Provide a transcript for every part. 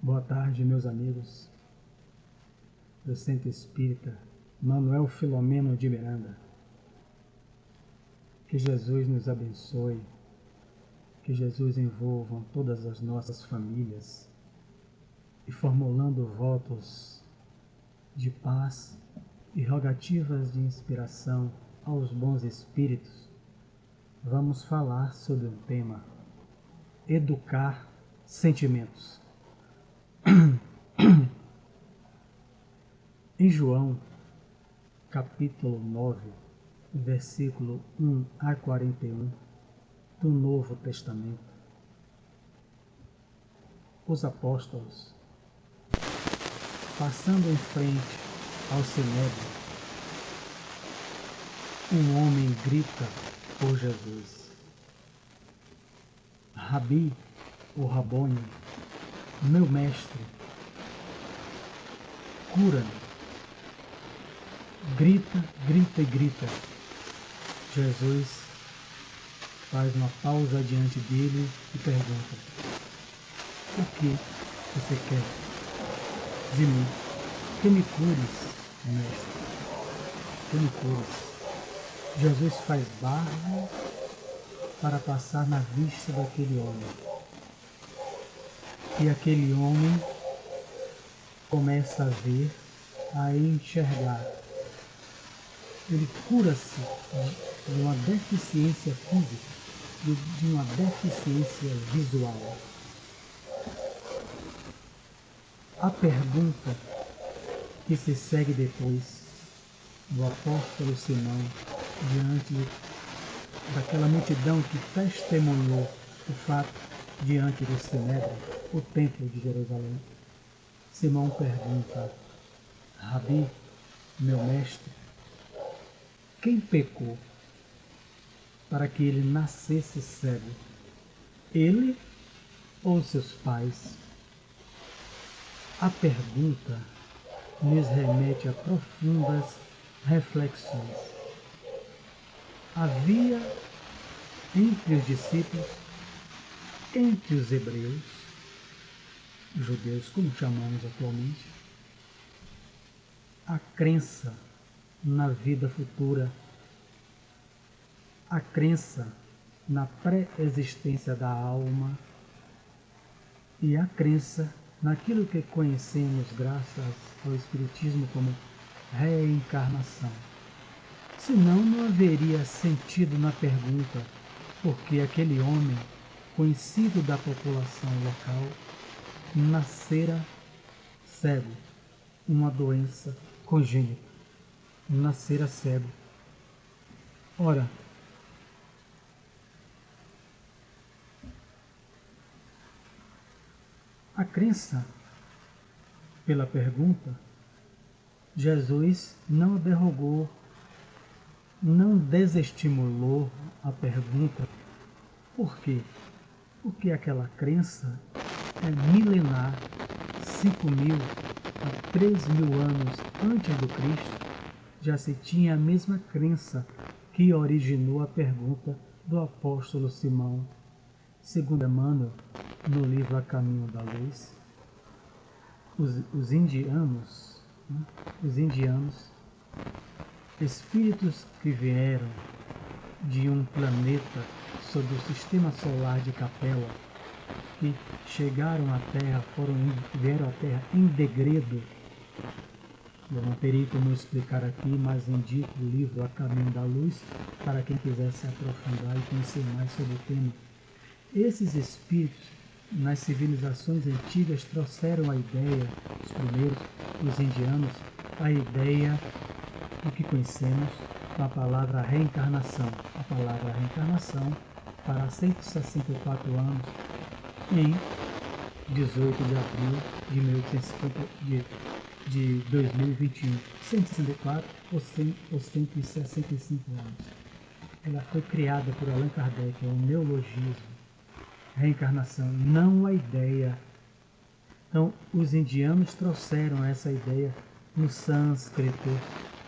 Boa tarde, meus amigos do Centro Espírita Manuel Filomeno de Miranda. Que Jesus nos abençoe, que Jesus envolva todas as nossas famílias e formulando votos de paz e rogativas de inspiração aos bons espíritos, vamos falar sobre um tema: educar sentimentos. Em João, capítulo 9, versículo 1 a 41 do Novo Testamento, os apóstolos, passando em frente ao Sinédrio, um homem grita por Jesus: Rabi, ou Rabone, meu mestre, cura-me. Grita, grita e grita. Jesus faz uma pausa diante dele e pergunta: o que você quer de mim? Que me cures, mestre, que me cures. Jesus faz barba para passar na vista daquele homem. E aquele homem começa a ver, a enxergar. Ele cura-se de uma deficiência física, de uma deficiência visual. A pergunta que se segue depois do apóstolo Simão, diante daquela multidão que testemunhou o fato diante do Sinédrio, o templo de Jerusalém, Simão pergunta: Rabi, meu mestre, quem pecou para que ele nascesse cego? Ele ou seus pais? A pergunta nos remete a profundas reflexões. Havia entre os discípulos, entre os hebreus, judeus como chamamos atualmente, a crença na vida futura, a crença na pré-existência da alma e a crença naquilo que conhecemos graças ao Espiritismo como reencarnação. Senão não haveria sentido na pergunta porque aquele homem, conhecido da população local, nascera cego, uma doença congênita. Nascera cego. Ora, a crença pela pergunta, Jesus não derrogou, não desestimulou a pergunta. Por quê? Porque aquela crença é milenar, 5.000 a 3.000 anos antes do Cristo, já se tinha a mesma crença que originou a pergunta do apóstolo Simão. Segundo Emmanuel, no livro A Caminho da Luz, os indianos, espíritos que vieram de um planeta sob o sistema solar de Capela, que chegaram à Terra, vieram à Terra em degredo. Eu não teria como explicar aqui, mas indico o livro A Caminho da Luz para quem quiser se aprofundar e conhecer mais sobre o tema. Esses espíritos, nas civilizações antigas, trouxeram a ideia, os primeiros, os indianos, a ideia do que conhecemos com a palavra reencarnação. A palavra reencarnação para 164 anos, em 18 de abril de 1850, de 2021, 164 ou 165 anos. Ela foi criada por Allan Kardec, é um neologismo. Reencarnação, não a ideia. Então, os indianos trouxeram essa ideia no sânscrito,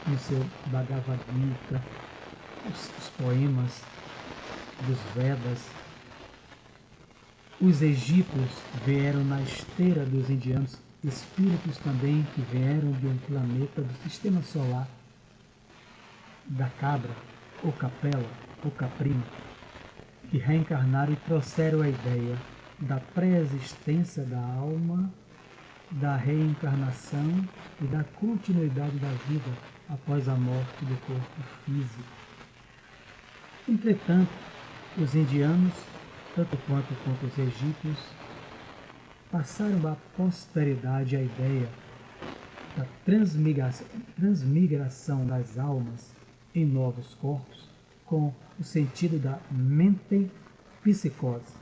no seu Bhagavad Gita, os poemas dos Vedas. Os egípcios vieram na esteira dos indianos, espíritos também que vieram de um planeta do sistema solar, da cabra, ou capela, ou caprino, que reencarnaram e trouxeram a ideia da pré-existência da alma, da reencarnação e da continuidade da vida após a morte do corpo físico. Entretanto, os indianos, tanto quanto os egípcios, passaram à posteridade a ideia da transmigração das almas em novos corpos, com o sentido da mentempsicose,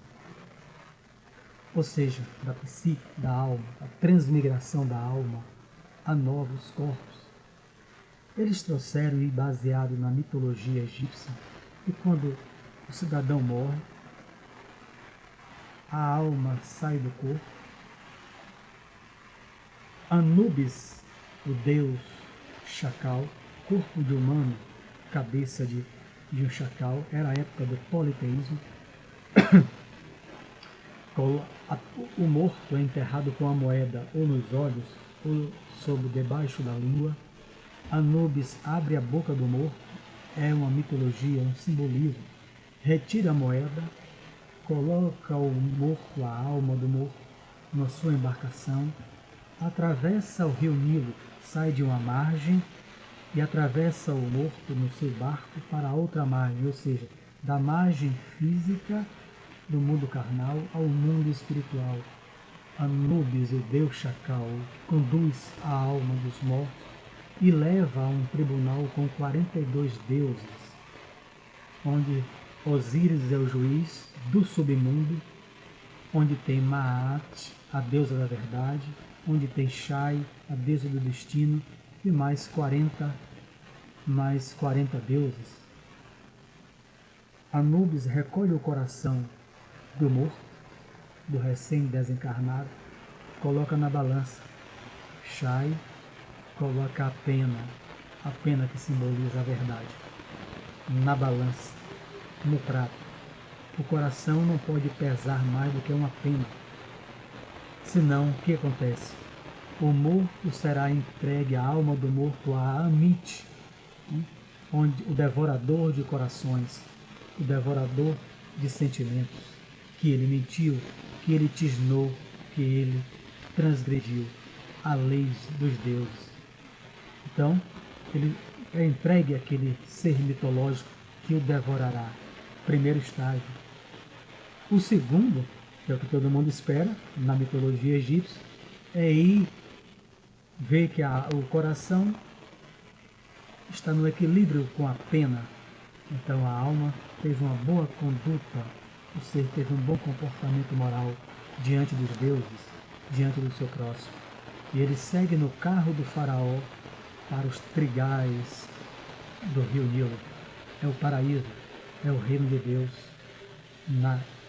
ou seja, da psique, da alma, a transmigração da alma a novos corpos. Eles trouxeram, e baseado na mitologia egípcia, que quando o cidadão morre, a alma sai do corpo. Anubis, o deus chacal, corpo de humano, cabeça de um chacal, era a época do politeísmo. O morto é enterrado com a moeda ou nos olhos ou debaixo da língua. Anubis abre a boca do morto, é uma mitologia, um simbolismo. Retira a moeda, coloca o morto, a alma do morto, na sua embarcação, atravessa o rio Nilo, sai de uma margem e atravessa o morto no seu barco para a outra margem, ou seja, da margem física do mundo carnal ao mundo espiritual. Anubis, o deus chacal, conduz a alma dos mortos e leva a um tribunal com 42 deuses, onde Osíris é o juiz do submundo, onde tem Maat, a deusa da verdade, onde tem Shai, a deusa do destino, e mais 40 deuses. Anubis recolhe o coração do morto, do recém-desencarnado, coloca na balança. Shai coloca a pena que simboliza a verdade, na balança, no prato. O coração não pode pesar mais do que uma pena. Senão, o que acontece? O morto será entregue, a alma do morto, a Amit, onde o devorador de corações, o devorador de sentimentos, que ele mentiu, que ele tisnou, que ele transgrediu a lei dos deuses. Então, ele é entregue àquele ser mitológico que o devorará. Primeiro estágio. O segundo, que é o que todo mundo espera na mitologia egípcia, é ir ver que o coração está no equilíbrio com a pena. Então a alma teve uma boa conduta, o ser teve um bom comportamento moral diante dos deuses, diante do seu próximo. E ele segue no carro do faraó para os trigais do rio Nilo. É o paraíso, é o reino de Deus,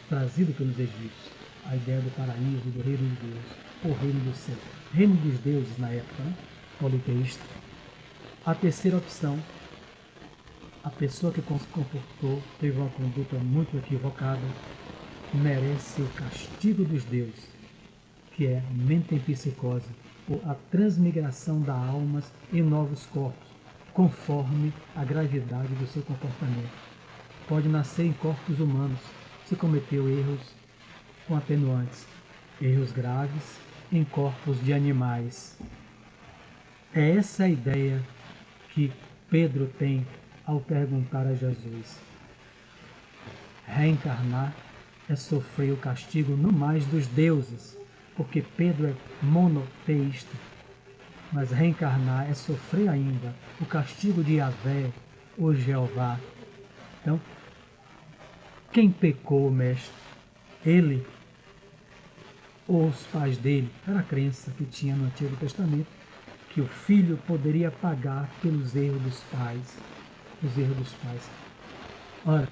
trazido pelos egípcios. A ideia do paraíso, do reino de Deus, o reino do céu. Reino dos deuses na época, né? Politeísta. A terceira opção, a pessoa que se comportou, teve uma conduta muito equivocada, merece o castigo dos deuses, que é mentempsicose, ou a transmigração das almas em novos corpos, conforme a gravidade do seu comportamento. Pode nascer em corpos humanos, se cometeu erros com atenuantes, erros graves em corpos de animais. É essa a ideia que Pedro tem ao perguntar a Jesus. Reencarnar é sofrer o castigo não mais dos deuses, porque Pedro é monoteísta, mas reencarnar é sofrer ainda o castigo de Yahvé, ou Jeová. Então, quem pecou, mestre? Ele ou os pais dele? Era a crença que tinha no Antigo Testamento, que o filho poderia pagar pelos erros dos pais. Os erros dos pais. Ora,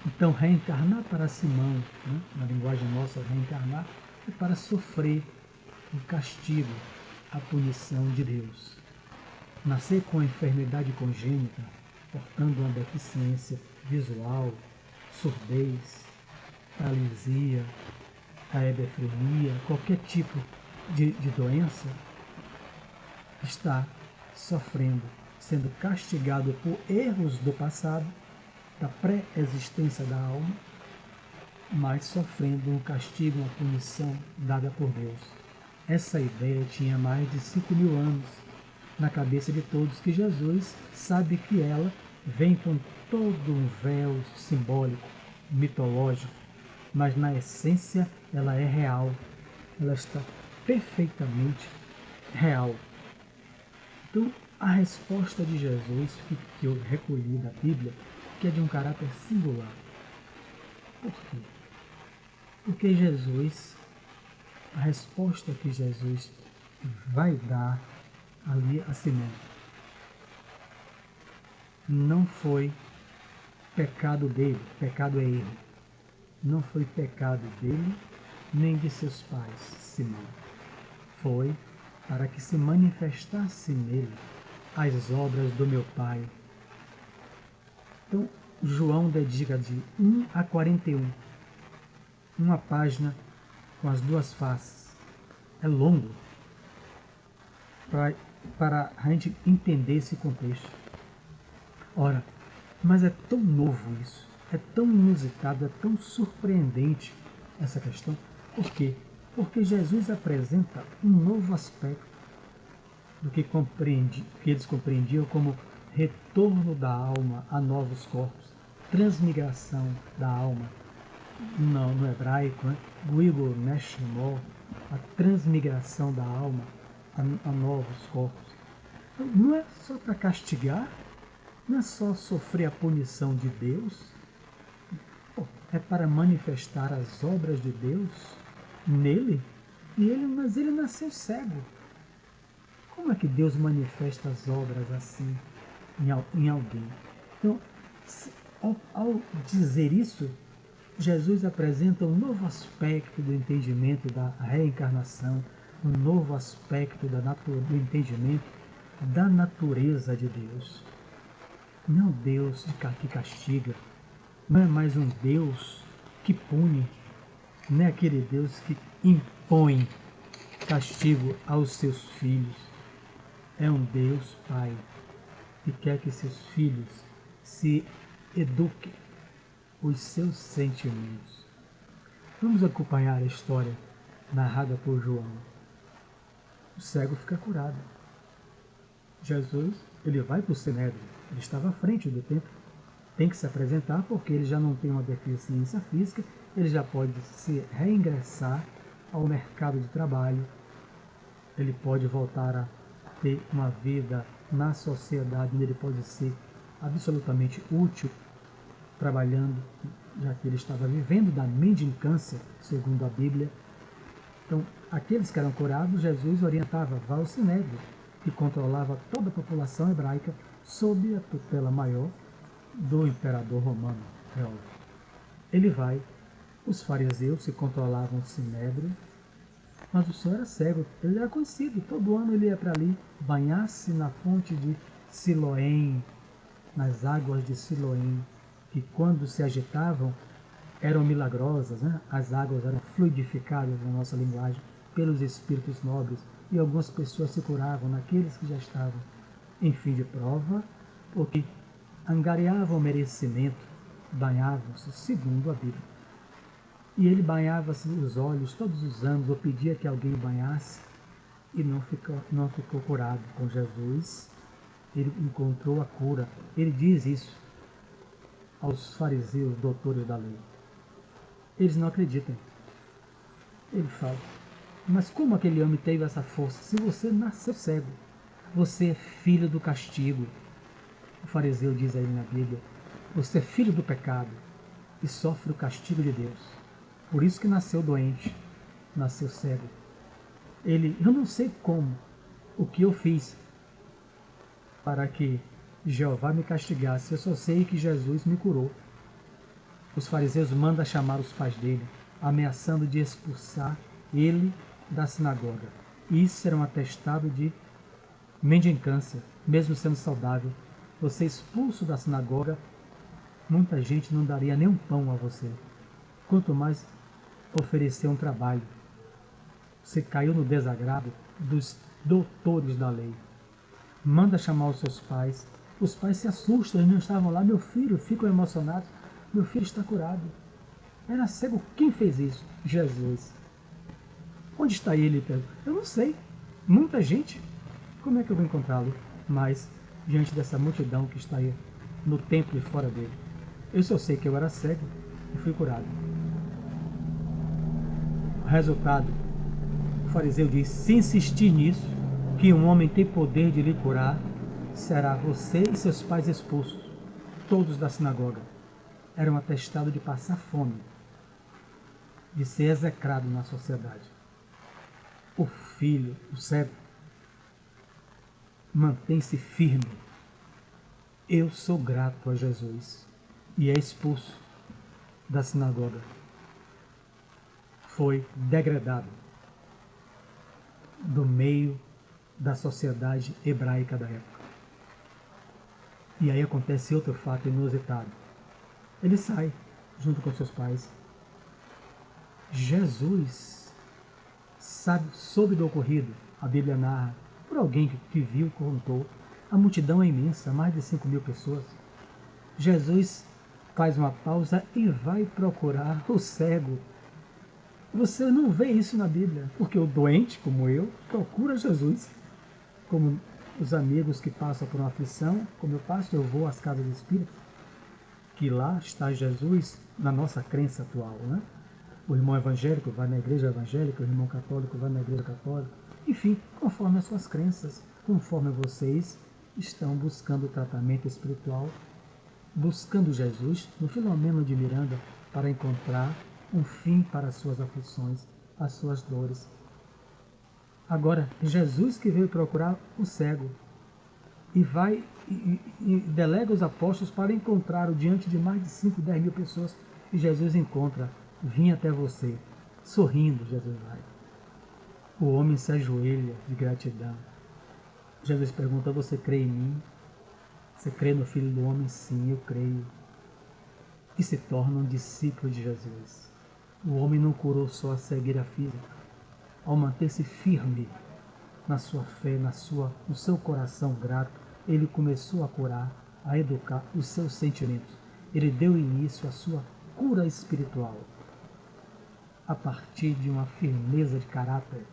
então reencarnar para Simão, né, na linguagem nossa, reencarnar é para sofrer o castigo, a punição de Deus. Nascer com a enfermidade congênita, portando uma deficiência visual, surdez, paralisia, a hebefrenia, qualquer tipo de doença, está sofrendo, sendo castigado por erros do passado, da pré-existência da alma, mas sofrendo um castigo, uma punição dada por Deus. Essa ideia tinha mais de 5.000 anos na cabeça de todos, que Jesus sabe que ela vem com todo um véu simbólico, mitológico, mas na essência ela é real, ela está perfeitamente real. Então, a resposta de Jesus, que eu recolhi da Bíblia, que é de um caráter singular. Por quê? Porque Jesus, a resposta que Jesus vai dar ali a Simão, não foi pecado dele, pecado é erro. Não foi pecado dele, nem de seus pais, Simão. Foi para que se manifestasse nele as obras do meu Pai. Então, João dedica de 1 a 41, uma página com as duas faces. É longo para a gente entender esse contexto. Ora, mas é tão novo isso, é tão inusitado, é tão surpreendente essa questão. Por quê? Porque Jesus apresenta um novo aspecto do que eles compreendiam como retorno da alma a novos corpos, transmigração da alma. No hebraico, Guigor Neshmo, a transmigração da alma a novos corpos. Não é só para castigar, não é só sofrer a punição de Deus, é para manifestar as obras de Deus nele. Mas ele nasceu cego. Como é que Deus manifesta as obras assim em alguém? Então, ao dizer isso, Jesus apresenta um novo aspecto do entendimento da reencarnação, um novo aspecto do entendimento da natureza de Deus. Não é um Deus que castiga, não é mais um Deus que pune, não é aquele Deus que impõe castigo aos seus filhos. É um Deus Pai que quer que seus filhos se eduquem os seus sentimentos. Vamos acompanhar a história narrada por João. O cego fica curado. Jesus, ele vai para o Sinédrio, ele estava à frente do templo, tem que se apresentar porque ele já não tem uma deficiência física, ele já pode se reingressar ao mercado de trabalho, ele pode voltar a ter uma vida na sociedade, onde ele pode ser absolutamente útil, trabalhando, já que ele estava vivendo da mendicância, segundo a Bíblia. Então, aqueles que eram curados, Jesus orientava, vá ao Sinédrio, que controlava toda a população hebraica sob a tutela maior do imperador romano, Herodes. Ele vai, os fariseus que controlavam o Sinédrio, mas o Senhor era cego, ele era conhecido, todo ano ele ia para ali banhar-se na fonte de Siloém, nas águas de Siloém, que quando se agitavam eram milagrosas, né? As águas eram fluidificadas na nossa linguagem pelos espíritos nobres, e algumas pessoas se curavam naqueles que já estavam em fim de prova, porque angariavam merecimento, banhavam-se segundo a Bíblia. E ele banhava-se os olhos todos os anos, ou pedia que alguém banhasse, e não ficou curado. Com Jesus, ele encontrou a cura. Ele diz isso aos fariseus, doutores da lei. Eles não acreditam. Ele fala, mas como aquele homem teve essa força? Se você nasceu cego, você é filho do castigo. O fariseu diz aí na Bíblia, você é filho do pecado e sofre o castigo de Deus. Por isso que nasceu doente, nasceu cego. Eu não sei como, o que eu fiz para que Jeová me castigasse, eu só sei que Jesus me curou. Os fariseus mandam chamar os pais dele, ameaçando de expulsar ele da sinagoga. Isso era um atestado de mendicância, mesmo sendo saudável. Você expulso da sinagoga, muita gente não daria nem um pão a você. Quanto mais oferecer um trabalho. Você caiu no desagrado dos doutores da lei. Manda chamar os seus pais. Os pais se assustam, eles não estavam lá. Meu filho, ficam emocionados. Meu filho está curado. Era cego. Quem fez isso? Jesus. Onde está ele, Pedro? Eu não sei. Muita gente. Como é que eu vou encontrá-lo? Mas, diante dessa multidão que está aí no templo e fora dele, eu só sei que eu era cego e fui curado. O resultado, o fariseu diz: se insistir nisso, que um homem tem poder de lhe curar, será você e seus pais expulsos, todos da sinagoga. Era um atestado de passar fome, de ser execrado na sociedade. O filho, o cego, mantém-se firme. Eu sou grato a Jesus. E é expulso da sinagoga. Foi degradado do meio da sociedade hebraica da época. E aí acontece outro fato inusitado. Ele sai junto com seus pais. Jesus soube do ocorrido, a Bíblia narra, por alguém que viu e contou. A multidão é imensa, mais de 5.000 pessoas. Jesus faz uma pausa e vai procurar o cego. Você não vê isso na Bíblia, porque o doente, como eu, procura Jesus. Como os amigos que passam por uma aflição, como eu passo, eu vou às casas espíritas, que lá está Jesus na nossa crença atual, né? O irmão evangélico vai na igreja evangélica, o irmão católico vai na igreja católica. Enfim, conforme as suas crenças, conforme vocês estão buscando o tratamento espiritual, buscando Jesus no Filomeno de Miranda para encontrar um fim para as suas aflições, as suas dores. Agora, Jesus que veio procurar o cego e vai e delega os apóstolos para encontrá-lo diante de mais de 5, 10 mil pessoas, e Jesus encontra: vim até você. Sorrindo, Jesus vai. O homem se ajoelha de gratidão. Jesus pergunta: você crê em mim? Você crê no Filho do Homem? Sim, eu creio. E se torna um discípulo de Jesus. O homem não curou só a cegueira física. Ao manter-se firme na sua fé, no seu coração grato, ele começou a curar, a educar os seus sentimentos. Ele deu início à sua cura espiritual. A partir de uma firmeza de caráter,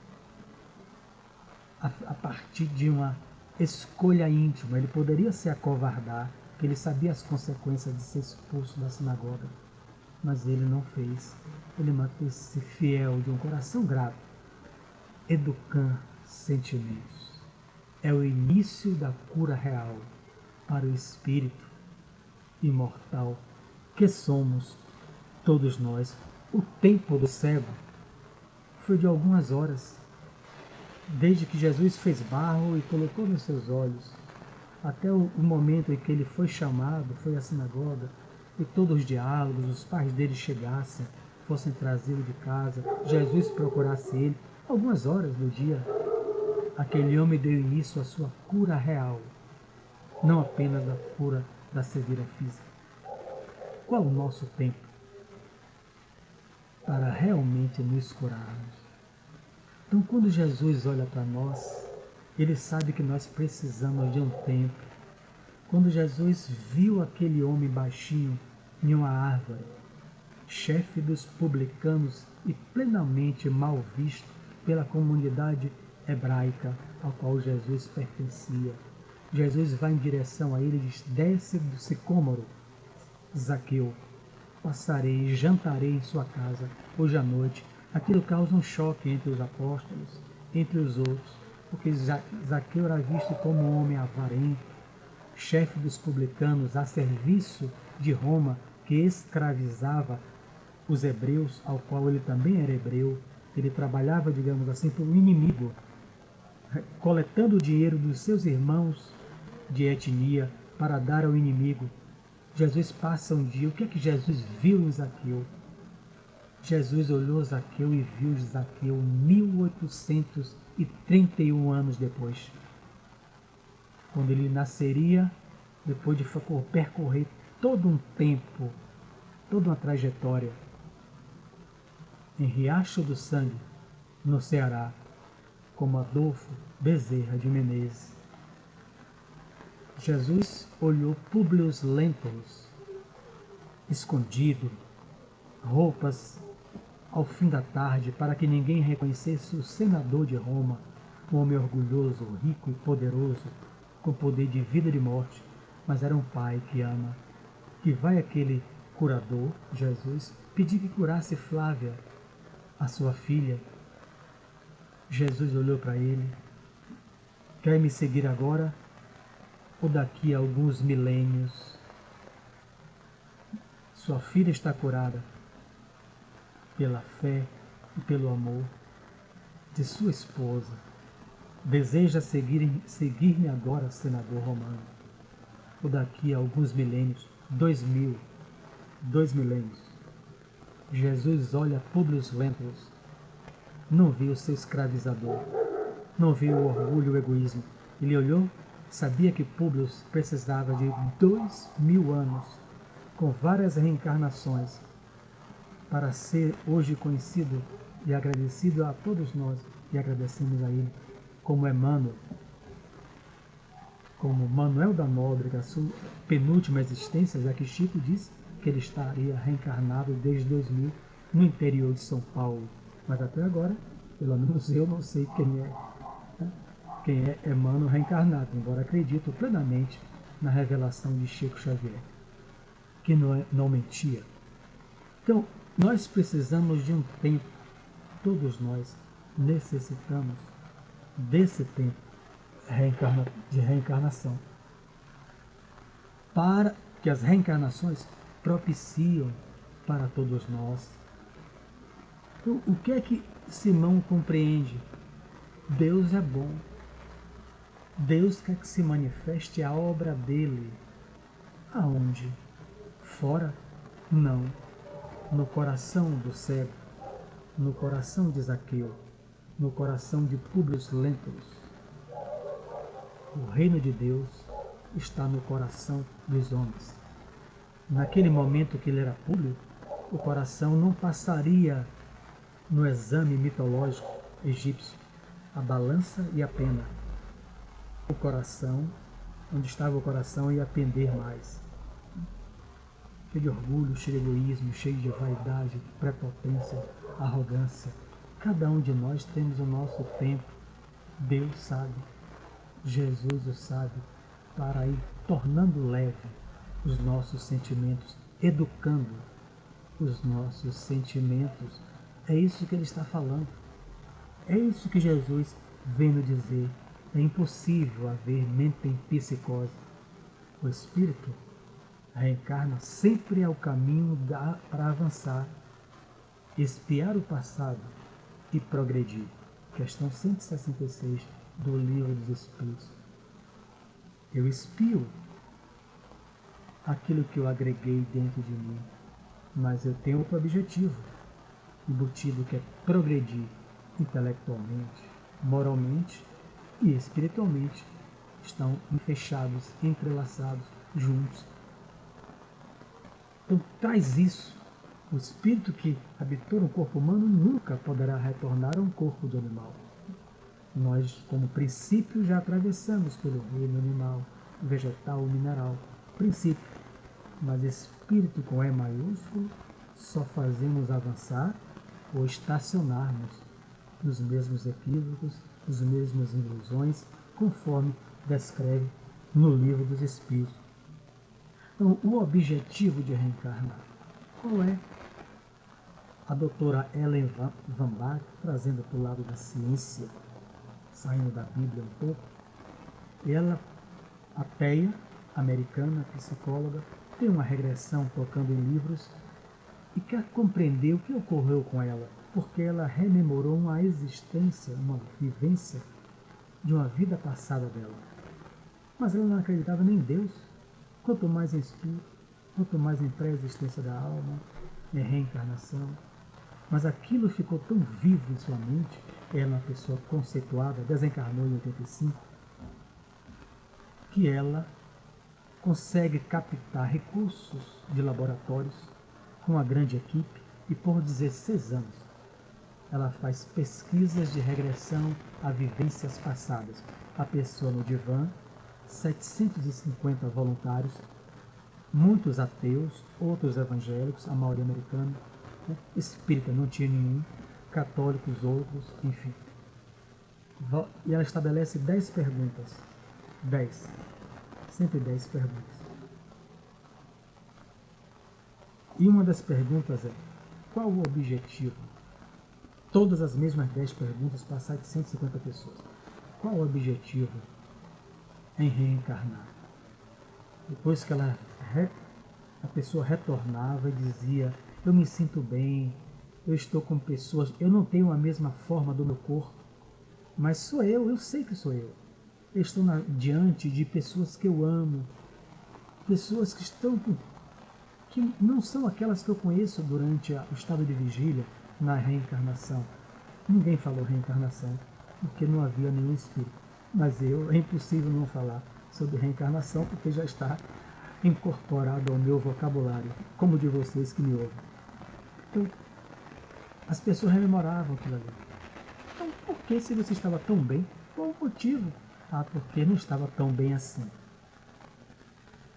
a partir de uma escolha íntima. Ele poderia se acovardar, porque ele sabia as consequências de ser expulso da sinagoga, mas ele não fez. Ele manteve-se fiel, de um coração grato, educando sentimentos. É o início da cura real para o espírito imortal que somos todos nós. O tempo do cego foi de algumas horas, desde que Jesus fez barro e colocou nos seus olhos, até o momento em que ele foi chamado, foi à sinagoga, e todos os diálogos, os pais dele chegassem, fossem trazê-lo de casa, Jesus procurasse ele. Algumas horas do dia, aquele homem deu início à sua cura real, não apenas da cura da cegueira física. Qual o nosso tempo para realmente nos curarmos? Então, quando Jesus olha para nós, ele sabe que nós precisamos de um tempo. Quando Jesus viu aquele homem baixinho em uma árvore, chefe dos publicanos e plenamente mal visto pela comunidade hebraica ao qual Jesus pertencia, Jesus vai em direção a ele e diz: desce do sicômoro, Zaqueu, passarei e jantarei em sua casa hoje à noite. Aquilo causa um choque entre os apóstolos, entre os outros, porque Zaqueu era visto como um homem avarento, chefe dos publicanos, a serviço de Roma, que escravizava os hebreus, ao qual ele também era hebreu. Ele trabalhava, digamos assim, para o inimigo, coletando o dinheiro dos seus irmãos de etnia para dar ao inimigo. Jesus passa um dia. O que é que Jesus viu em Zaqueu? Jesus olhou Zaqueu e viu Zaqueu 1831 anos depois, quando ele nasceria, depois de percorrer todo um tempo, toda uma trajetória. em Riacho do Sangue, no Ceará, como Adolfo Bezerra de Menezes. Jesus olhou Públio Lentulus, escondido, roupas ao fim da tarde, para que ninguém reconhecesse o senador de Roma, um homem orgulhoso, rico e poderoso, com poder de vida e de morte, mas era um pai que ama. Que vai aquele curador, Jesus, pedir que curasse Flávia, a sua filha. Jesus olhou para ele: quer me seguir agora ou daqui a alguns milênios? Sua filha está curada pela fé e pelo amor de sua esposa. Deseja seguir-me agora, senador romano, ou daqui a alguns milênios, 2 milênios. Jesus olha Públio Lentulus. Não viu seu escravizador, não viu o orgulho e o egoísmo. Ele olhou, sabia que Públio precisava de 2000 anos, com várias reencarnações, para ser hoje conhecido e agradecido a todos nós, e agradecemos a ele, como Emmanuel, como Manuel da Nóbrega, a sua penúltima existência, já que Chico disse que ele estaria reencarnado desde 2000 no interior de São Paulo. Mas até agora, pelo menos eu não sei quem é Emmanuel reencarnado, embora acredito plenamente na revelação de Chico Xavier, que não mentia. Então, nós precisamos de um tempo, todos nós necessitamos desse tempo de reencarnação, para que as reencarnações propiciam para todos nós. Então, o que é que Simão compreende? Deus é bom. Deus quer que se manifeste a obra dele. Aonde? Fora? Não. No coração do cego, no coração de Zaqueu, no coração de Públio Lentulus. O reino de Deus está no coração dos homens. Naquele momento que ele era Públio, o coração não passaria no exame mitológico egípcio, a balança e a pena. O coração, onde estava o coração, ia pender mais. Cheio de orgulho, cheio de egoísmo, cheio de vaidade, prepotência, arrogância. Cada um de nós temos o nosso tempo. Deus sabe, Jesus o sabe, para ir tornando leve os nossos sentimentos, educando os nossos sentimentos. É isso que ele está falando. É isso que Jesus vem nos dizer. É impossível haver metempsicose. O Espírito reencarna sempre ao caminho para avançar, espiar o passado e progredir. Questão 166 do Livro dos Espíritos. Eu espio aquilo que eu agreguei dentro de mim, mas eu tenho outro objetivo embutido, que é progredir intelectualmente, moralmente e espiritualmente. Estão fechados, entrelaçados, juntos. Então traz isso. O espírito que habitou no corpo humano nunca poderá retornar a um corpo de animal. Nós, como princípio, já atravessamos pelo reino animal, vegetal, mineral. Princípio. Mas espírito com E maiúsculo, só fazemos avançar ou estacionarmos nos mesmos equívocos, nas mesmas ilusões, conforme descreve no Livro dos Espíritos. Então, o objetivo de reencarnar, qual é? A doutora Ellen Van Bach, trazendo para o lado da ciência, saindo da Bíblia um pouco, ela, ateia, americana, psicóloga, tem uma regressão tocando em livros e quer compreender o que ocorreu com ela, porque ela rememorou uma existência, uma vivência de uma vida passada dela. Mas ela não acreditava nem em Deus, quanto mais em espírito, quanto mais em pré-existência da alma, em reencarnação. Mas aquilo ficou tão vivo em sua mente, ela, uma pessoa conceituada, desencarnou em 85, que ela consegue captar recursos de laboratórios com uma grande equipe e por 16 anos ela faz pesquisas de regressão a vivências passadas. A pessoa no divã, 750 voluntários, muitos ateus, outros evangélicos, a maioria americana, espírita não tinha nenhum, católicos outros, enfim. E ela estabelece 10 perguntas. 10. Sempre 10 perguntas. E uma das perguntas é: qual o objetivo? Todas as mesmas 10 perguntas para 750 pessoas. Qual o objetivo em reencarnar? Depois que a pessoa retornava e dizia: eu me sinto bem, eu estou com pessoas, eu não tenho a mesma forma do meu corpo, mas sou eu sei que sou eu. Eu estou diante de pessoas que eu amo, pessoas que não são aquelas que eu conheço durante o estado de vigília, na reencarnação. Ninguém falou reencarnação, porque não havia nenhum espírito. Mas é impossível não falar sobre reencarnação, porque já está incorporado ao meu vocabulário, como de vocês que me ouvem. Então, as pessoas rememoravam aquilo ali. Então, por que, se você estava tão bem? Qual o motivo? Ah, porque não estava tão bem assim.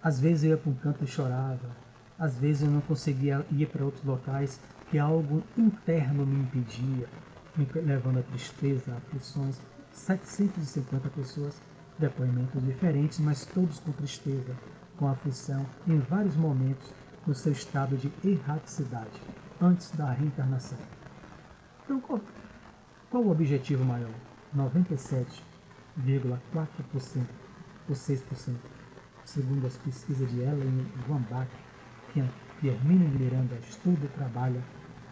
Às vezes eu ia para um canto e chorava. Às vezes eu não conseguia ir para outros locais, que algo interno me impedia, me levando a tristeza, a aflições. 750 pessoas, depoimentos diferentes, mas todos com tristeza, com aflição, em vários momentos no seu estado de erraticidade, antes da reencarnação. Então, qual o objetivo maior? 97,4% ou 6%, segundo as pesquisas de Ellen Wambach, que Hermínio de Miranda estuda e trabalha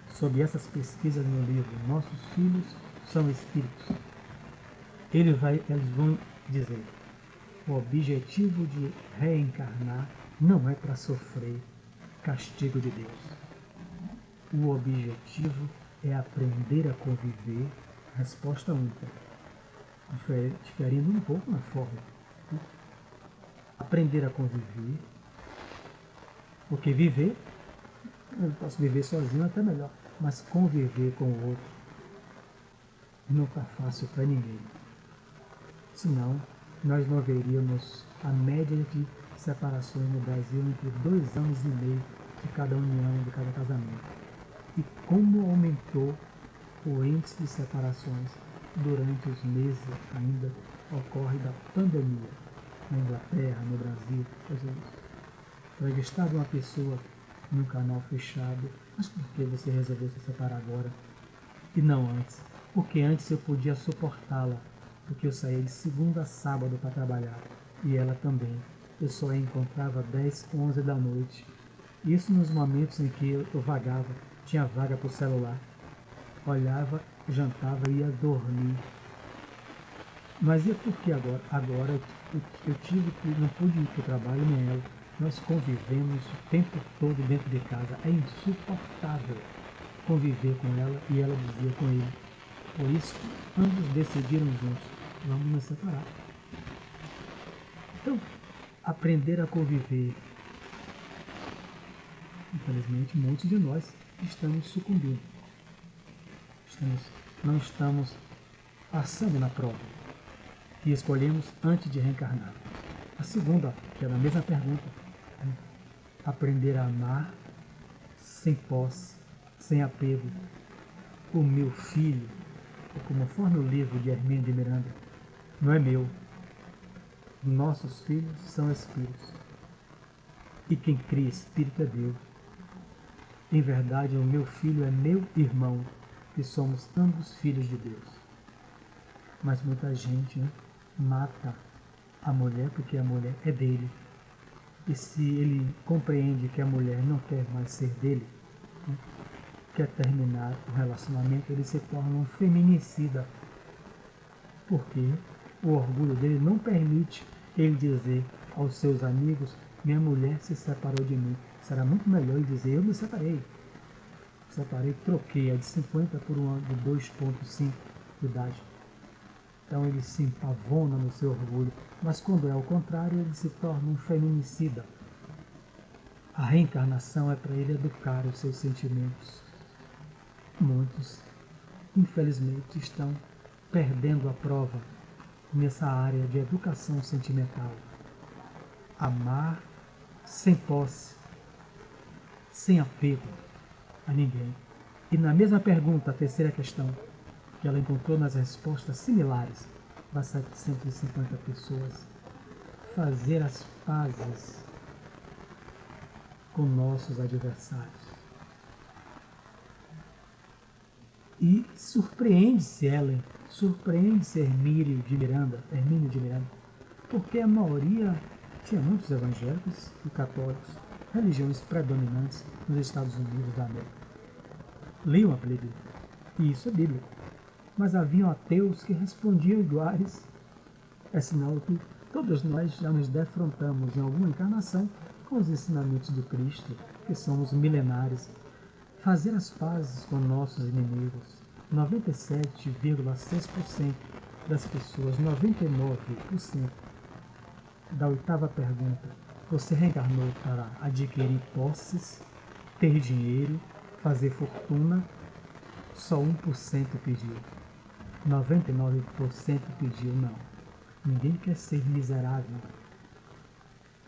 sobre essas pesquisas no livro Nossos Filhos São Espíritos. Eles vão dizer: o objetivo de reencarnar não é para sofrer castigo de Deus. O objetivo é aprender a conviver. Resposta única, diferindo um pouco na forma. Aprender a conviver, porque viver, eu posso viver sozinho até melhor, mas conviver com o outro não está fácil para ninguém. Senão, nós não veríamos a média de separações no Brasil entre 2 anos e meio de cada união, de cada casamento. E como aumentou o índice de separações durante os meses ainda ocorre da pandemia, na Inglaterra, no Brasil, para estar uma pessoa num canal fechado, mas por que você resolveu se separar agora e não antes? Porque antes eu podia suportá-la, porque eu saía de segunda a sábado para trabalhar, e ela também. Eu só a encontrava 10, 11 da noite. Isso nos momentos em que eu vagava, tinha vaga para o celular. Olhava, jantava e ia dormir. Mas e por que agora? Agora eu tive que, não pude ir para o trabalho nem ela. Nós convivemos o tempo todo dentro de casa. É insuportável conviver com ela, e ela dizia com ele. Por isso, ambos decidiram juntos: vamos nos separar. Então, aprender a conviver. Infelizmente, muitos de nós estamos sucumbindo. Não estamos passando na prova que escolhemos antes de reencarnar. A segunda, que é na mesma pergunta: aprender a amar sem posse, sem apego. O meu filho, conforme o livro de Hermínio de Miranda, não é meu. Nossos filhos são espíritos. E quem cria espírito é Deus. Em verdade, o meu filho é meu irmão, que somos ambos filhos de Deus. Mas muita gente mata a mulher porque a mulher é dele. E se ele compreende que a mulher não quer mais ser dele, quer terminar o relacionamento, ele se torna um feminicida. Porque o orgulho dele não permite ele dizer aos seus amigos: minha mulher se separou de mim. Será muito melhor ele dizer: eu me separei. Troquei a de 50 por uma de 2,5 de idade. Então ele se empavona no seu orgulho. Mas quando é ao contrário, ele se torna um feminicida. A reencarnação é para ele educar os seus sentimentos. Muitos infelizmente, estão perdendo a prova nessa área de educação sentimental. Amar sem posse, sem apego a ninguém. E na mesma pergunta, a terceira questão, que ela encontrou nas respostas similares das 750 pessoas, fazer as pazes com nossos adversários. E surpreende-se Ellen, surpreende-se Hermínio de Miranda, porque a maioria tinha muitos evangélicos e católicos, religiões predominantes nos Estados Unidos da América. Liam a Bíblia, e isso é bíblico. Mas haviam ateus que respondiam iguais. É sinal que todos nós já nos defrontamos em alguma encarnação com os ensinamentos do Cristo, que somos milenares. Fazer as pazes com nossos inimigos. 97,6% das pessoas, 99% da oitava pergunta. Você reencarnou para adquirir posses, ter dinheiro, fazer fortuna? Só 1% pediu. 99% pediu não. Ninguém quer ser miserável.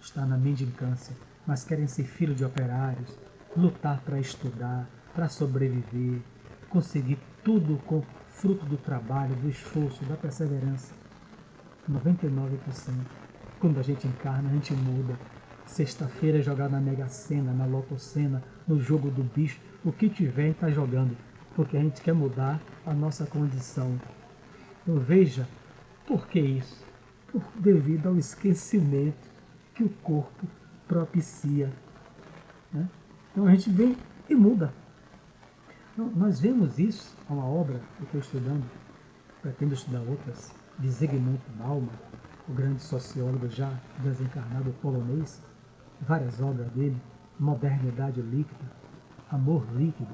Está na mendicância, mas querem ser filho de operários, lutar para estudar, para sobreviver, conseguir tudo com fruto do trabalho, do esforço, da perseverança. 99%. Quando a gente encarna, a gente muda. Sexta-feira é jogar na Mega Sena, na Lotocena, no jogo do bicho, o que tiver a gente está jogando, porque a gente quer mudar a nossa condição. Então veja, por que isso? Devido ao esquecimento que o corpo propicia. Né? Então a gente vem e muda. Então, nós vemos isso, é uma obra que eu estou estudando, pretendo estudar outras, de Zygmunt Bauman, o grande sociólogo já desencarnado polonês, várias obras dele, Modernidade Líquida, Amor Líquido.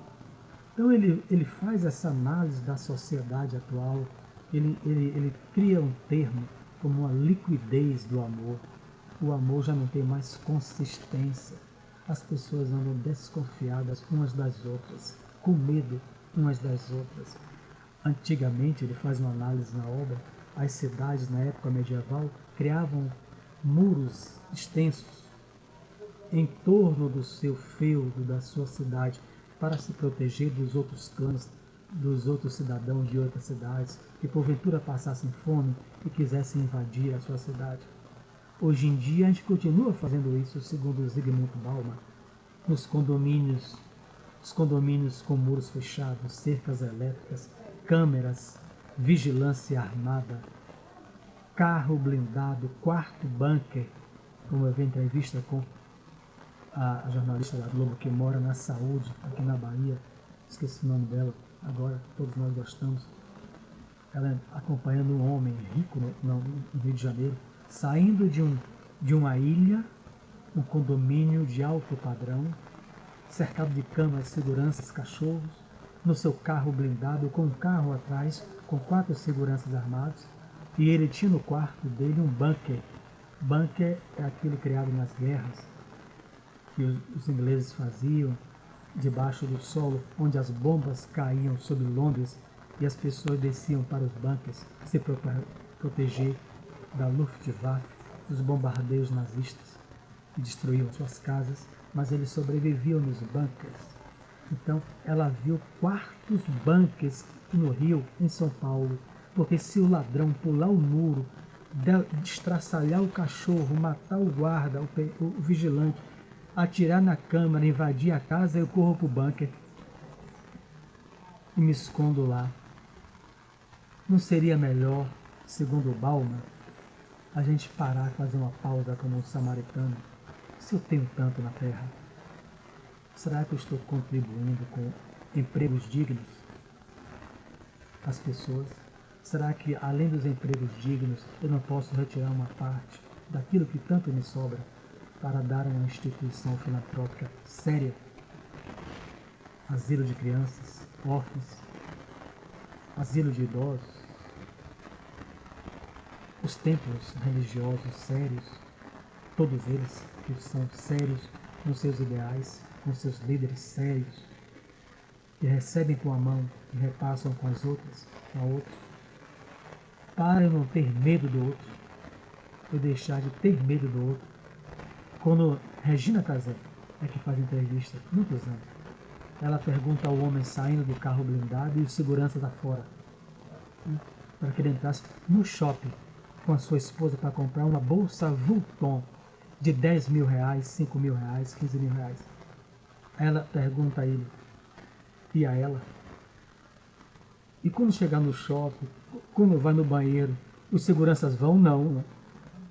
Então ele faz essa análise da sociedade atual, ele cria um termo como a liquidez do amor. O amor já não tem mais consistência. As pessoas andam desconfiadas umas das outras, com medo umas das outras. Antigamente, ele faz uma análise na obra, as cidades na época medieval criavam muros extensos em torno do seu feudo, da sua cidade, para se proteger dos outros clãs, dos outros cidadãos de outras cidades, que porventura passassem fome e quisessem invadir a sua cidade. Hoje em dia a gente continua fazendo isso, segundo Zygmunt Bauman, nos condomínios, os condomínios com muros fechados, cercas elétricas, câmeras, vigilância armada, carro blindado, quarto bunker, como eu vi em entrevista com a jornalista da Globo que mora na Saúde, aqui na Bahia, esqueci o nome dela, agora todos nós gostamos. Ela acompanhando um homem rico no Rio de Janeiro, saindo de uma ilha, um condomínio de alto padrão, cercado de câmeras, seguranças, cachorros, no seu carro blindado, com um carro atrás, com 4 seguranças armados, e ele tinha no quarto dele um bunker. Bunker é aquilo criado nas guerras, que os ingleses faziam debaixo do solo, onde as bombas caíam sobre Londres e as pessoas desciam para os bunkers se proteger da Luftwaffe, dos bombardeios nazistas, que destruíam suas casas, mas eles sobreviviam nos bunkers. Então ela viu quartos bunkers no Rio, em São Paulo, porque se o ladrão pular o muro, destraçalhar o cachorro, matar o guarda, o vigilante, atirar na câmara, invadir a casa, eu corro para o bunker e me escondo lá. Não seria melhor, segundo o Bauman, a gente parar, fazer uma pausa como um samaritano? Se eu tenho tanto na terra, será que eu estou contribuindo com empregos dignos às pessoas? Será que, além dos empregos dignos, eu não posso retirar uma parte daquilo que tanto me sobra para dar a uma instituição filantrópica séria? Asilo de crianças, órfãos, asilo de idosos, os templos religiosos sérios, todos eles que são sérios nos seus ideais, com seus líderes sérios. que recebem com a mão e repassam com as outras, com a outra. Para não ter medo do outro, ou deixar de ter medo do outro. Quando Regina Casé é que faz entrevista, muitos anos, ela pergunta ao homem saindo do carro blindado e o segurança lá fora, para que ele entrasse no shopping com a sua esposa para comprar uma bolsa Vuitton de 10 mil reais, 5 mil reais, 15 mil reais. Ela pergunta a ele e a ela: e quando chegar no shopping, quando vai no banheiro, os seguranças vão? Não, né?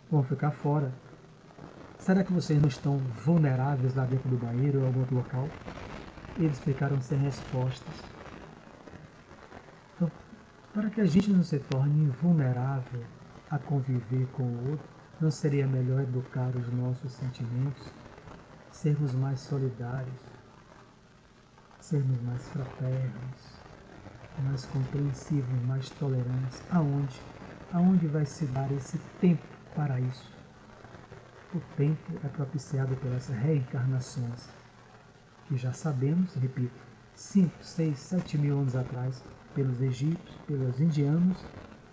Vão ficar fora. Será que vocês não estão vulneráveis lá dentro do banheiro ou em algum outro local? Eles ficaram sem respostas. Então, para que a gente não se torne vulnerável a conviver com o outro, não seria melhor educar os nossos sentimentos, sermos mais solidários, sermos mais fraternos, mais compreensivos, mais tolerantes? Aonde? Aonde vai se dar esse tempo para isso? O tempo é propiciado pelas reencarnações, que já sabemos, repito, 5, 6, 7 mil anos atrás, pelos egípcios, pelos indianos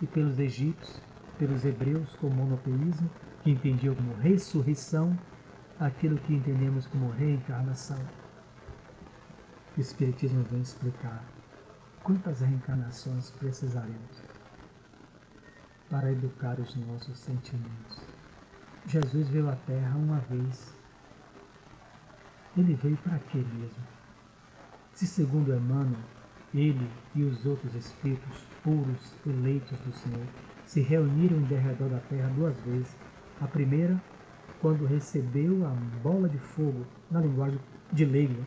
e pelos egípcios, pelos hebreus com monoteísmo, que entendiam como ressurreição, aquilo que entendemos como reencarnação. O Espiritismo vem explicar quantas reencarnações precisaremos para educar os nossos sentimentos. Jesus veio à Terra uma vez. Ele veio para quê mesmo? Se, segundo Emmanuel, ele e os outros espíritos puros, eleitos do Senhor, se reuniram em derredor da Terra 2 vezes. A primeira, quando recebeu a bola de fogo, na linguagem de leigo,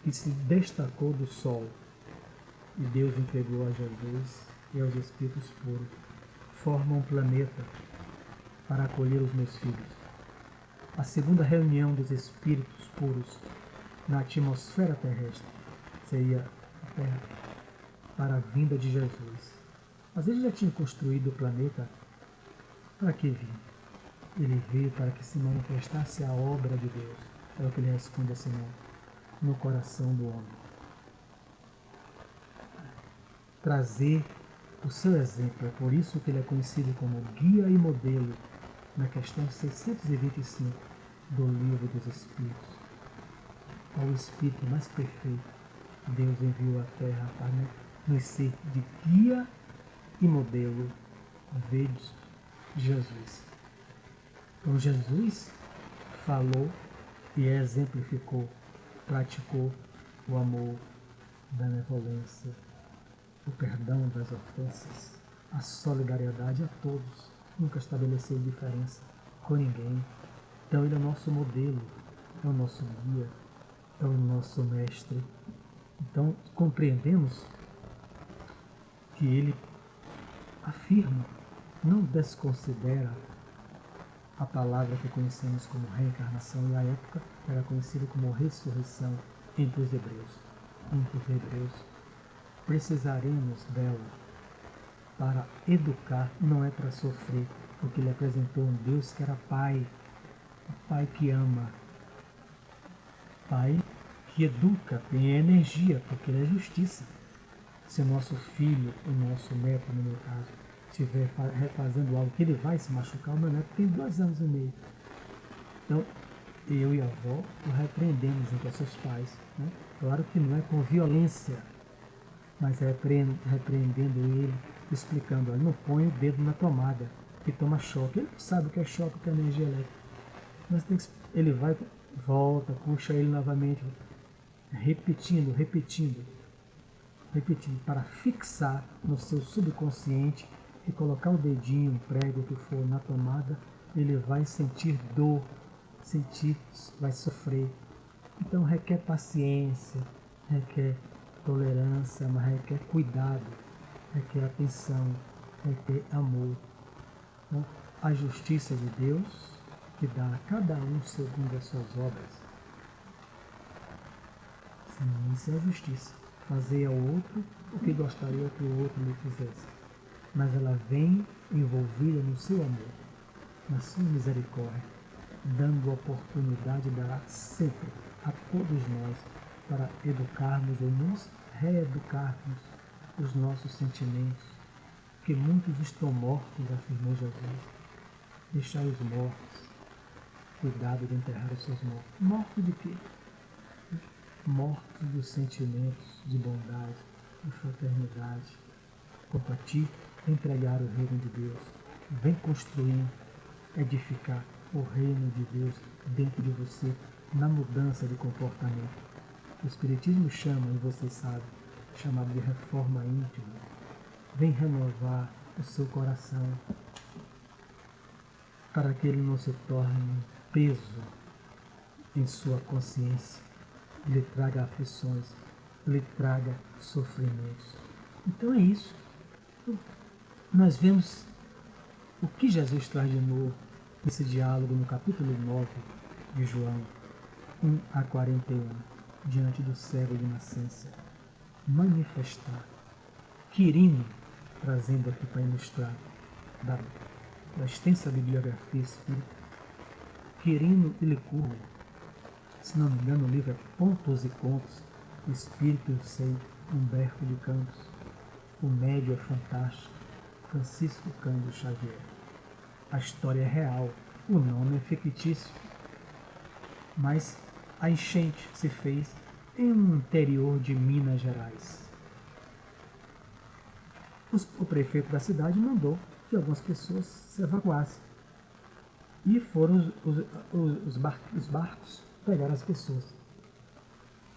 que se destacou do Sol, e Deus entregou a Jesus e aos espíritos puros. Forma um planeta para acolher os meus filhos. A segunda reunião dos espíritos puros na atmosfera terrestre seria a Terra para a vinda de Jesus. Mas ele já tinha construído o planeta. Para que vir? Ele veio para que se manifestasse a obra de Deus. É o que ele responde a Simão, no coração do homem. Trazer o seu exemplo. É por isso que ele é conhecido como guia e modelo na questão 625 do Livro dos Espíritos. É o Espírito mais perfeito. Deus enviou à Terra para nos ser de guia e modelo. Vede Jesus. Então Jesus falou e exemplificou, praticou o amor, a benevolência, o perdão das ofensas, a solidariedade a todos. Nunca estabeleceu diferença com ninguém. Então ele é o nosso modelo, é o nosso guia, é o nosso mestre. Então compreendemos que ele afirma, não desconsidera a palavra que conhecemos como reencarnação, e à época era conhecida como ressurreição entre os hebreus. Precisaremos dela para educar, não é para sofrer, porque ele apresentou um Deus que era Pai, um Pai que ama, Pai que educa, tem energia, porque ele é justiça. Se o nosso filho, o nosso neto, no meu caso, estiver fazendo algo que ele vai se machucar, o meu neto tem 2 anos e meio. Então, eu e a avó o repreendemos entre seus pais. Né? Claro que não é com violência, mas repreendendo ele, explicando, olha, não põe o dedo na tomada, que toma choque. Ele não sabe o que é choque, o que é energia elétrica. Mas ele vai, volta, puxa ele novamente, repetindo, para fixar no seu subconsciente e colocar o dedinho, um prego, o que for, na tomada, ele vai sentir dor, vai sofrer. Então requer paciência, requer tolerância, mas requer cuidado, requer atenção, requer amor. Então, a justiça de Deus, que dá a cada um segundo as suas obras. Sim, isso é a justiça. Fazer ao outro o que gostaria que o outro lhe fizesse. Mas ela vem envolvida no seu amor, na sua misericórdia, dando oportunidade, dará sempre a todos nós para educarmos ou nos reeducarmos os nossos sentimentos, que muitos estão mortos, afirmou Jesus. Deixai os mortos, cuidado de enterrar os seus mortos. Mortos de quê? Mortos dos sentimentos de bondade, de fraternidade. Quanto a ti, entregar o reino de Deus. Vem construir, edificar o reino de Deus dentro de você, na mudança de comportamento. O Espiritismo chama, e vocês sabem, chamado de reforma íntima. Vem renovar o seu coração para que ele não se torne um peso em sua consciência, lhe traga aflições, lhe traga sofrimentos. Então é isso. Nós vemos o que Jesus traz de novo nesse diálogo no capítulo 9 de João 1 a 41, diante do cego de nascença. Manifestar. Quirino, trazendo aqui para ilustrar da extensa bibliografia espírita, Quirino e Licurgo, se não me engano o livro é Pontos e Contos, Espírito eu sei, Humberto de Campos, o médio é fantástico, Francisco Cândido Xavier. A história é real, o nome é fictício, mas a enchente se fez em um interior de Minas Gerais. O prefeito da cidade mandou que algumas pessoas se evacuassem. E foram os barcos pegar as pessoas.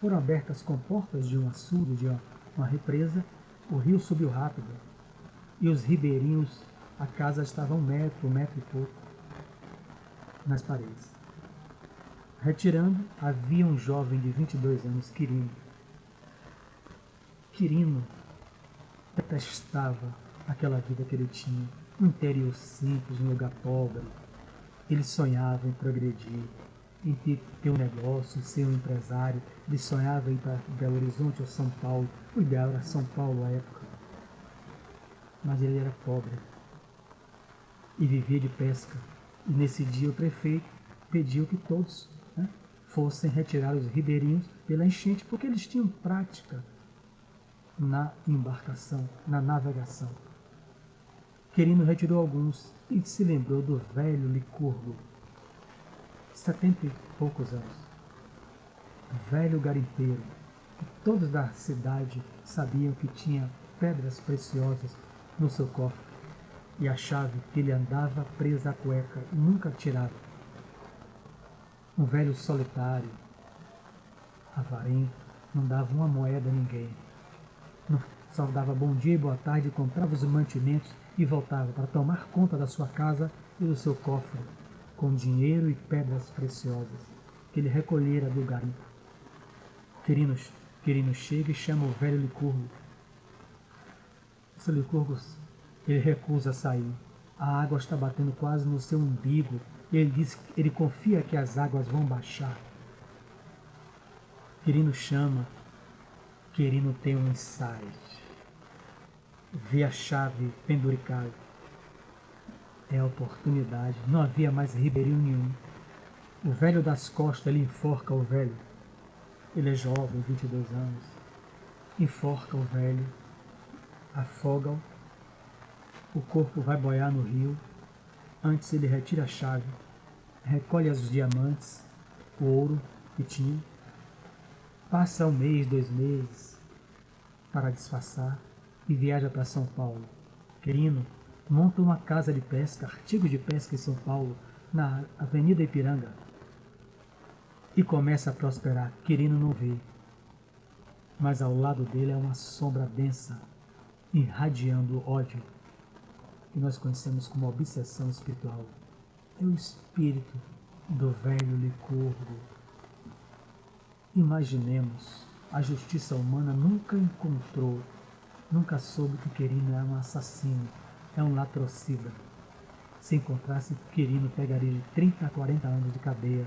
Foram abertas as comportas de um açude, de uma represa, o rio subiu rápido. E os ribeirinhos, a casa estava 1 metro e pouco nas paredes. Retirando, havia um jovem de 22 anos, Quirino. Quirino detestava aquela vida que ele tinha, um interior simples, um lugar pobre. Ele sonhava em progredir, em ter um negócio, em ser um empresário. Ele sonhava em ir para Belo Horizonte ou São Paulo. O ideal era São Paulo à época. Mas ele era pobre e vivia de pesca. E nesse dia o prefeito pediu que todos fossem retirar os ribeirinhos pela enchente, porque eles tinham prática na embarcação, na navegação. Quirino retirou alguns e se lembrou do velho Licurgo, 70 e poucos anos, velho garimpeiro, que todos da cidade sabiam que tinha pedras preciosas no seu cofre e a chave que ele andava presa à cueca e nunca tirava. Um velho solitário, avarento, não dava uma moeda a ninguém. Só dava bom dia e boa tarde, comprava os mantimentos e voltava para tomar conta da sua casa e do seu cofre, com dinheiro e pedras preciosas que ele recolhera do garimpo. Quirino chega e chama o velho Licurgo. Esse Licurgo, ele recusa a sair. A água está batendo quase no seu umbigo. Ele diz que ele confia que as águas vão baixar. Quirino chama. Quirino tem um insight. Vê a chave penduricada. É a oportunidade. Não havia mais ribeirinho nenhum. O velho das costas, ele enforca o velho. Ele é jovem, 22 anos. Enforca o velho. Afoga-o. O corpo vai boiar no rio. Antes ele retira a chave. Recolhe os diamantes, o ouro que tinha. Passa 1 mês, 2 meses para disfarçar e viaja para São Paulo. Quirino monta uma casa de pesca, artigos de pesca em São Paulo, na Avenida Ipiranga, e começa a prosperar. Quirino não vê, mas ao lado dele é uma sombra densa, irradiando o ódio, que nós conhecemos como obsessão espiritual. É o espírito do velho Licurgo. Imaginemos, a justiça humana nunca encontrou, nunca soube que Quirino é um assassino, é um latrocida. Se encontrasse, Quirino pegaria de 30 a 40 anos de cadeia.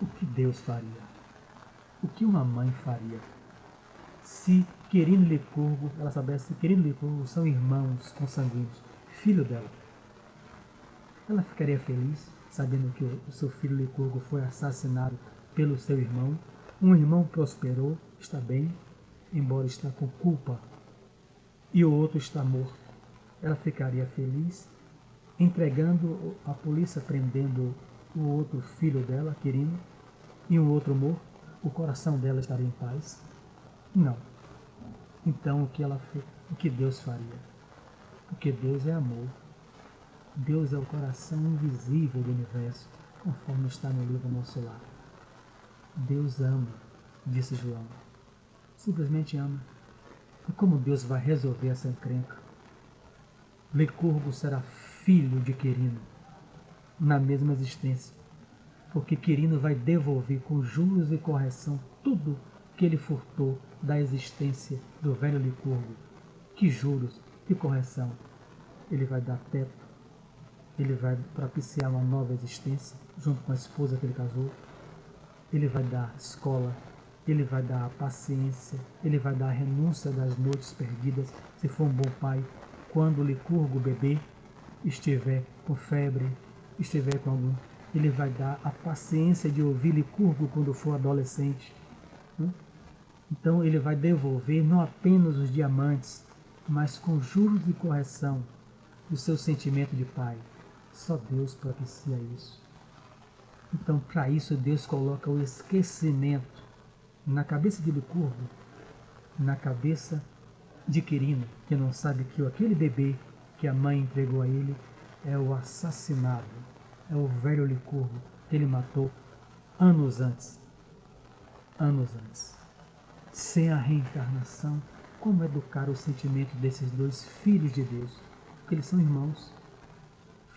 O que Deus faria? O que uma mãe faria? Se Quirino e Licurgo, ela soubesse que Quirino e Licurgo são irmãos consanguíneos, filho dela, ela ficaria feliz sabendo que o seu filho Licurgo foi assassinado pelo seu irmão, Um irmão prosperou, está bem, embora está com culpa, e o outro está morto. Ela ficaria feliz entregando a polícia, prendendo o outro filho dela, Quirino, e um outro morto? O coração dela estaria em paz? Não. Então o que Deus faria? Porque Deus é amor. Deus é o coração invisível do universo, conforme está no livro Nosso Lar. Deus ama, disse João. Simplesmente ama. E como Deus vai resolver essa encrenca? Licurgo será filho de Quirino, na mesma existência, porque Quirino vai devolver com juros e correção tudo que ele furtou da existência do velho Licurgo. Que juros, que correção? Ele vai dar teto, ele vai propiciar uma nova existência junto com a esposa que ele casou, ele vai dar escola, ele vai dar a paciência, ele vai dar a renúncia das noites perdidas, se for um bom pai, quando o Licurgo bebê estiver com febre, estiver com algum, ele vai dar a paciência de ouvir Licurgo quando for adolescente. Então ele vai devolver não apenas os diamantes, mas com juros e correção o seu sentimento de pai. Só Deus propicia isso. Então, para isso, Deus coloca o esquecimento na cabeça de Licurgo, na cabeça de Quirino, que não sabe que aquele bebê que a mãe entregou a ele é o assassinado, é o velho Licurgo que ele matou anos antes. Anos antes. Sem a reencarnação, como educar o sentimento desses dois filhos de Deus? Porque eles são irmãos,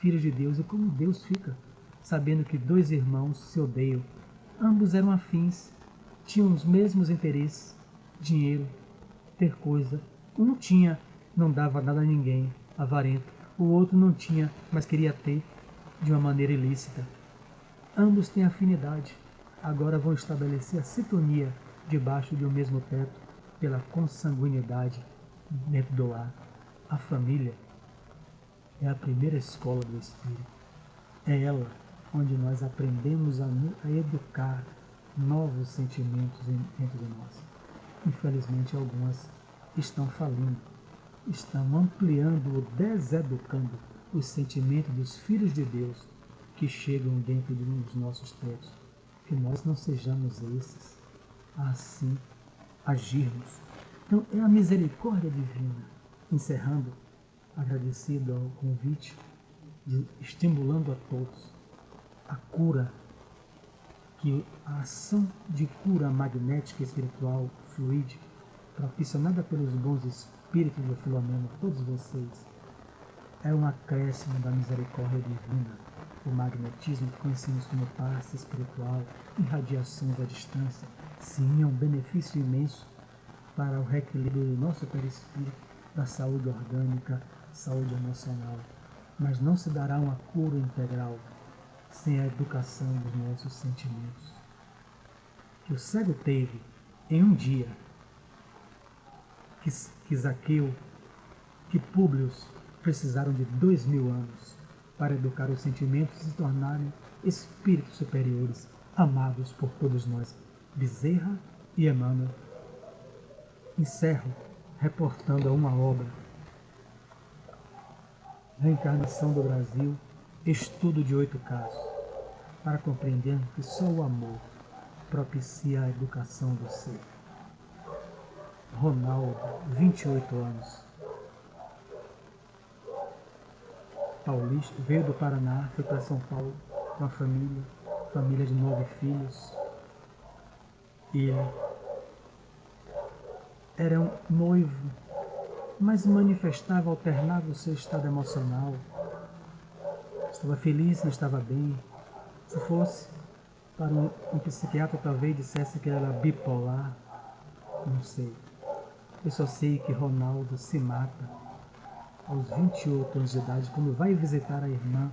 filhos de Deus, e como Deus fica sabendo que dois irmãos se odeiam? Ambos eram afins, tinham os mesmos interesses, dinheiro, ter coisa. Um tinha, não dava nada a ninguém, avarento. O outro não tinha, mas queria ter de uma maneira ilícita. Ambos têm afinidade. Agora vão estabelecer a sintonia debaixo de um mesmo teto pela consanguinidade dentro do lar. A família é a primeira escola do espírito. É ela onde nós aprendemos a educar novos sentimentos dentro de nós. Infelizmente, algumas estão falindo, estão ampliando ou deseducando os sentimentos dos filhos de Deus que chegam dentro dos nossos tetos. Que nós não sejamos esses a assim agirmos. Então, é a misericórdia divina, encerrando, agradecido ao convite, estimulando a todos a cura, que a ação de cura magnética e espiritual fluídica, proporcionada pelos bons espíritos de Filomena, todos vocês, é um acréscimo da misericórdia divina. O magnetismo que conhecemos como passe espiritual, irradiações à distância, sim, é um benefício imenso para o reequilíbrio do nosso perispírito, da saúde orgânica, saúde emocional, mas não se dará uma cura integral sem a educação dos nossos sentimentos. Que o cego teve em um dia, que Zaqueu, que Públio precisaram de 2000 anos para educar os sentimentos e se tornarem espíritos superiores, amados por todos nós. Bezerra e Emmanuel. Encerro reportando a uma obra. Reencarnação do Brasil, estudo de 8 casos, para compreender que só o amor propicia a educação do ser. Ronaldo, 28 anos. Paulista, veio do Paraná, foi para São Paulo com a família de 9 filhos. Ele era um noivo, mas manifestava, alternava o seu estado emocional. Estava feliz, não estava bem. Se fosse para um psiquiatra, talvez dissesse que era bipolar. Não sei. Eu só sei que Ronaldo se mata aos 28 anos de idade, quando vai visitar a irmã.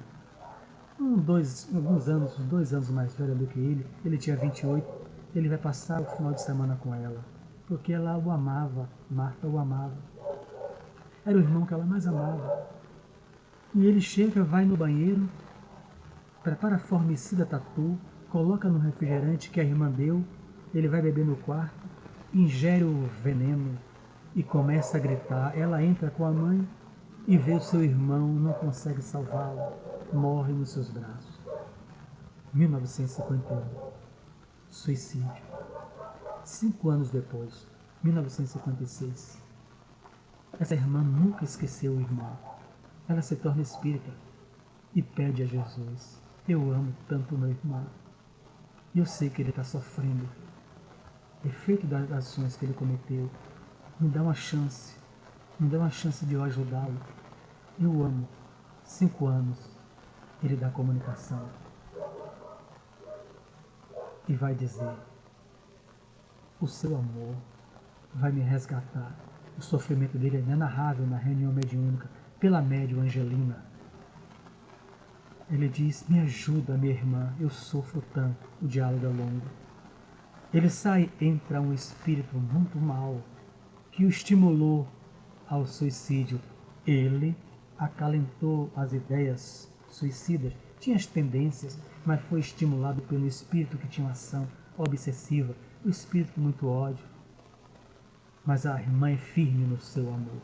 Alguns anos, 2 anos mais velha do que ele tinha 28, ele vai passar o final de semana com ela, porque ela o amava, Marta o amava. Era o irmão que ela mais amava. E ele chega, vai no banheiro, prepara a formicida tatu, coloca no refrigerante que a irmã deu Ele vai beber no quarto, ingere o veneno e começa a gritar. Ela entra com a mãe e vê o seu irmão, não consegue salvá-lo, morre nos seus braços. 1951, suicídio. 5 anos depois, 1956, essa irmã nunca esqueceu o irmão. Ela se torna espírita e pede a Jesus: eu amo tanto o meu irmão, e eu sei que ele está sofrendo, efeito das ações que ele cometeu. Me dá uma chance de eu ajudá-lo. Eu amo. 5 anos, ele dá comunicação e vai dizer: o seu amor vai me resgatar. O sofrimento dele é inenarrável na reunião mediúnica, pela médium Angelina. Ele diz: me ajuda, minha irmã, eu sofro tanto. O diálogo é longo. Ele sai, entra um espírito muito mau, que o estimulou ao suicídio. Ele acalentou as ideias suicidas, tinha as tendências, mas foi estimulado pelo espírito que tinha uma ação obsessiva, o espírito com muito ódio. Mas a irmã é firme no seu amor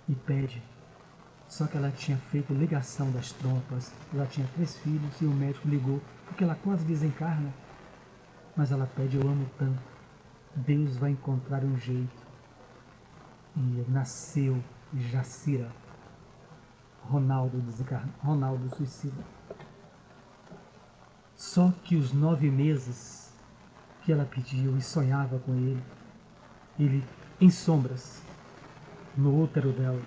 e pede. Só que ela tinha feito ligação das trompas, ela tinha 3 filhos e o médico ligou, porque ela quase desencarna. Mas ela pede: eu amo tanto, Deus vai encontrar um jeito. E nasceu Jacira, Ronaldo suicida. Só que os 9 meses que ela pediu e sonhava com ele em sombras, no útero dela,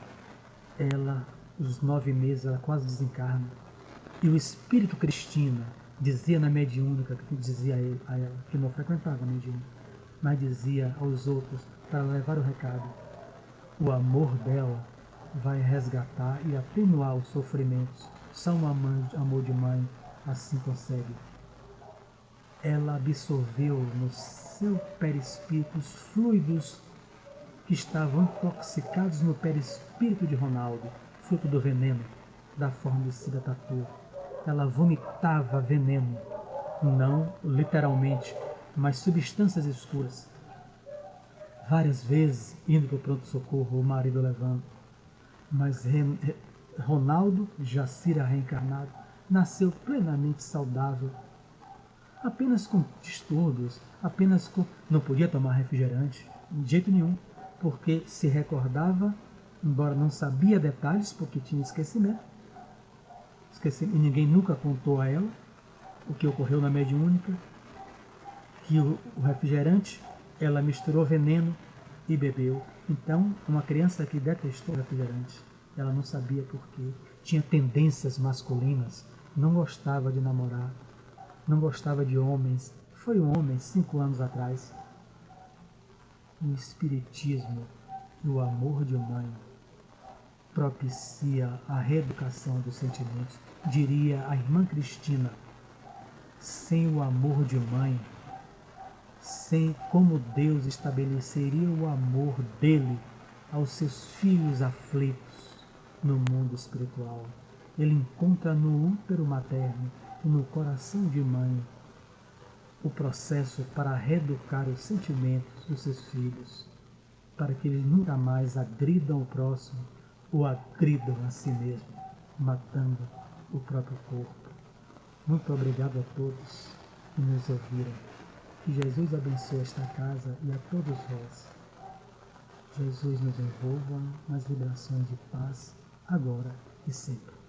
os 9 meses, ela quase desencarna. E o espírito Cristina dizia na mediúnica, que dizia a ela, que não frequentava a mediúnica, mas dizia aos outros, para levar o recado: o amor dela vai resgatar e atenuar os sofrimentos. Só um amor de mãe assim consegue. Ela absorveu no seu perispírito os fluidos que estavam intoxicados no perispírito de Ronaldo, fruto do veneno da forma de Cida Tatu. Ela vomitava veneno, não literalmente, mas substâncias escuras. Várias vezes, indo para o pronto-socorro, o marido levando. Mas Ronaldo, Jacira reencarnado, nasceu plenamente saudável, apenas com distúrbios, não podia tomar refrigerante, de jeito nenhum, porque se recordava, embora não sabia detalhes, porque tinha esquecimento, e ninguém nunca contou a ela o que ocorreu na mediúnica, que o refrigerante, ela misturou veneno e bebeu. Então, uma criança que detestou refrigerante, ela não sabia por quê, tinha tendências masculinas, não gostava de namorar, não gostava de homens. Foi um homem 5 anos atrás. O espiritismo e o amor de mãe propicia a reeducação dos sentimentos. Diria a irmã Cristina: sem o amor de mãe, sem como Deus estabeleceria o amor dele aos seus filhos aflitos no mundo espiritual. Ele encontra no útero materno e no coração de mãe o processo para reeducar os sentimentos dos seus filhos, para que eles nunca mais agridam o próximo ou agridam a si mesmo, matando o próprio corpo. Muito obrigado a todos que nos ouviram. Que Jesus abençoe esta casa e a todos vós. Jesus nos envolva nas vibrações de paz, agora e sempre.